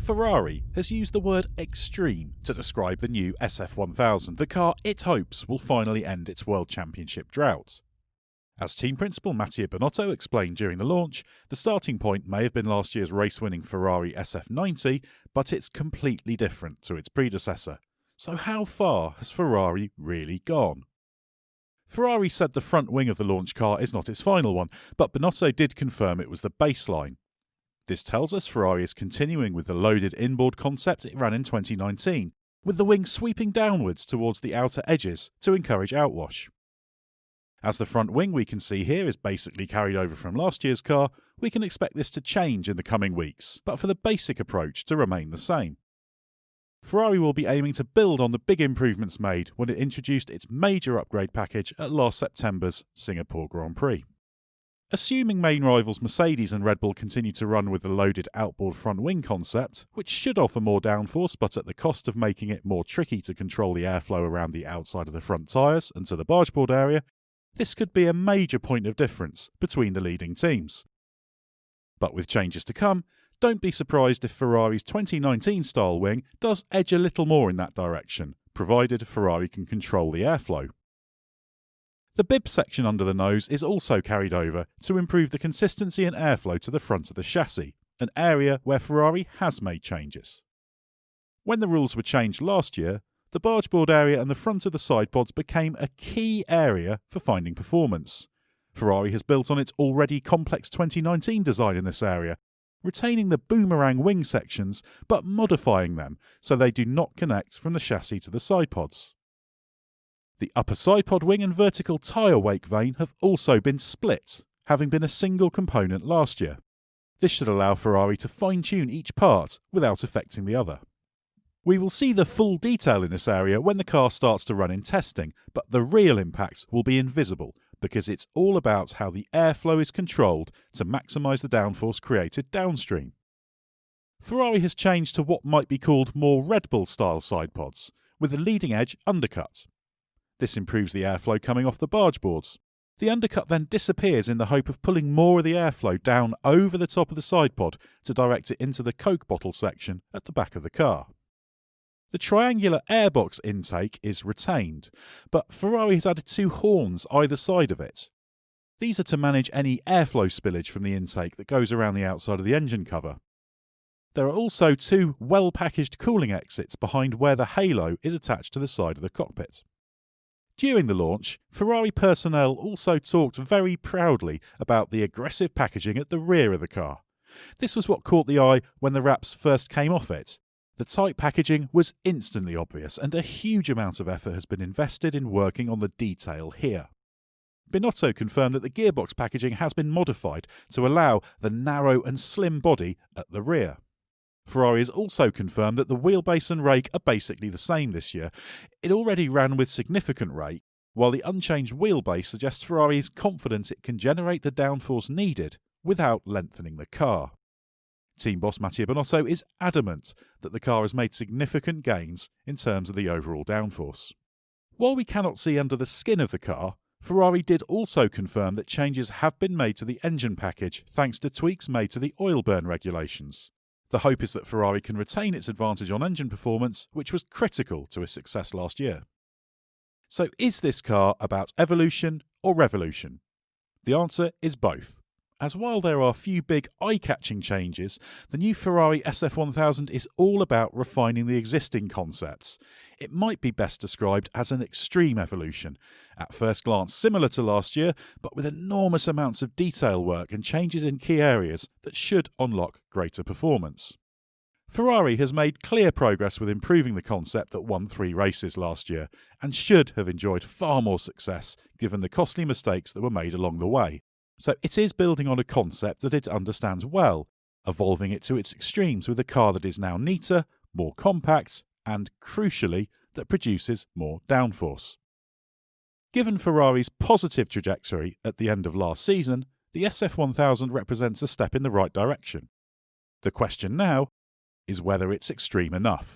Ferrari has used the word extreme to describe the new SF1000, the car it hopes will finally end its World Championship drought. As team principal Mattia Binotto explained during the launch, the starting point may have been last year's race-winning Ferrari SF90, but it's completely different to its predecessor. So how far has Ferrari really gone? Ferrari said the front wing of the launch car is not its final one, but Binotto did confirm it was the baseline. This tells us Ferrari is continuing with the loaded inboard concept it ran in 2019, with the wing sweeping downwards towards the outer edges to encourage outwash. As the front wing we can see here is basically carried over from last year's car, we can expect this to change in the coming weeks, but for the basic approach to remain the same. Ferrari will be aiming to build on the big improvements made when it introduced its major upgrade package at last September's Singapore Grand Prix. Assuming main rivals Mercedes and Red Bull continue to run with the loaded outboard front wing concept, which should offer more downforce but at the cost of making it more tricky to control the airflow around the outside of the front tyres and to the bargeboard area, this could be a major point of difference between the leading teams. But with changes to come, don't be surprised if Ferrari's 2019 style wing does edge a little more in that direction, provided Ferrari can control the airflow. The bib section under the nose is also carried over to improve the consistency and airflow to the front of the chassis, an area where Ferrari has made changes. When the rules were changed last year, the bargeboard area and the front of the side pods became a key area for finding performance. Ferrari has built on its already complex 2019 design in this area, retaining the boomerang wing sections but modifying them so they do not connect from the chassis to the side pods. The upper side pod wing and vertical tyre wake vane have also been split, having been a single component last year. This should allow Ferrari to fine-tune each part without affecting the other. We will see the full detail in this area when the car starts to run in testing, but the real impact will be invisible because it's all about how the airflow is controlled to maximise the downforce created downstream. Ferrari has changed to what might be called more Red Bull style side pods, with a leading edge undercut. This improves the airflow coming off the barge boards. The undercut then disappears in the hope of pulling more of the airflow down over the top of the side pod to direct it into the Coke bottle section at the back of the car. The triangular airbox intake is retained, but Ferrari has added two horns either side of it. These are to manage any airflow spillage from the intake that goes around the outside of the engine cover. There are also two well-packaged cooling exits behind where the halo is attached to the side of the cockpit. During the launch, Ferrari personnel also talked very proudly about the aggressive packaging at the rear of the car. This was what caught the eye when the wraps first came off it. The tight packaging was instantly obvious, and a huge amount of effort has been invested in working on the detail here. Binotto confirmed that the gearbox packaging has been modified to allow the narrow and slim body at the rear. Ferrari has also confirmed that the wheelbase and rake are basically the same this year. It already ran with significant rake, while the unchanged wheelbase suggests Ferrari is confident it can generate the downforce needed without lengthening the car. Team boss Mattia Binotto is adamant that the car has made significant gains in terms of the overall downforce. While we cannot see under the skin of the car, Ferrari did also confirm that changes have been made to the engine package thanks to tweaks made to the oil burn regulations. The hope is that Ferrari can retain its advantage on engine performance, which was critical to its success last year. So is this car about evolution or revolution? The answer is both. As while there are few big eye-catching changes, the new Ferrari SF1000 is all about refining the existing concepts. It might be best described as an extreme evolution, at first glance similar to last year, but with enormous amounts of detail work and changes in key areas that should unlock greater performance. Ferrari has made clear progress with improving the concept that won 3 races last year, and should have enjoyed far more success given the costly mistakes that were made along the way. So it is building on a concept that it understands well, evolving it to its extremes with a car that is now neater, more compact, and, crucially, that produces more downforce. Given Ferrari's positive trajectory at the end of last season, the SF1000 represents a step in the right direction. The question now is whether it's extreme enough.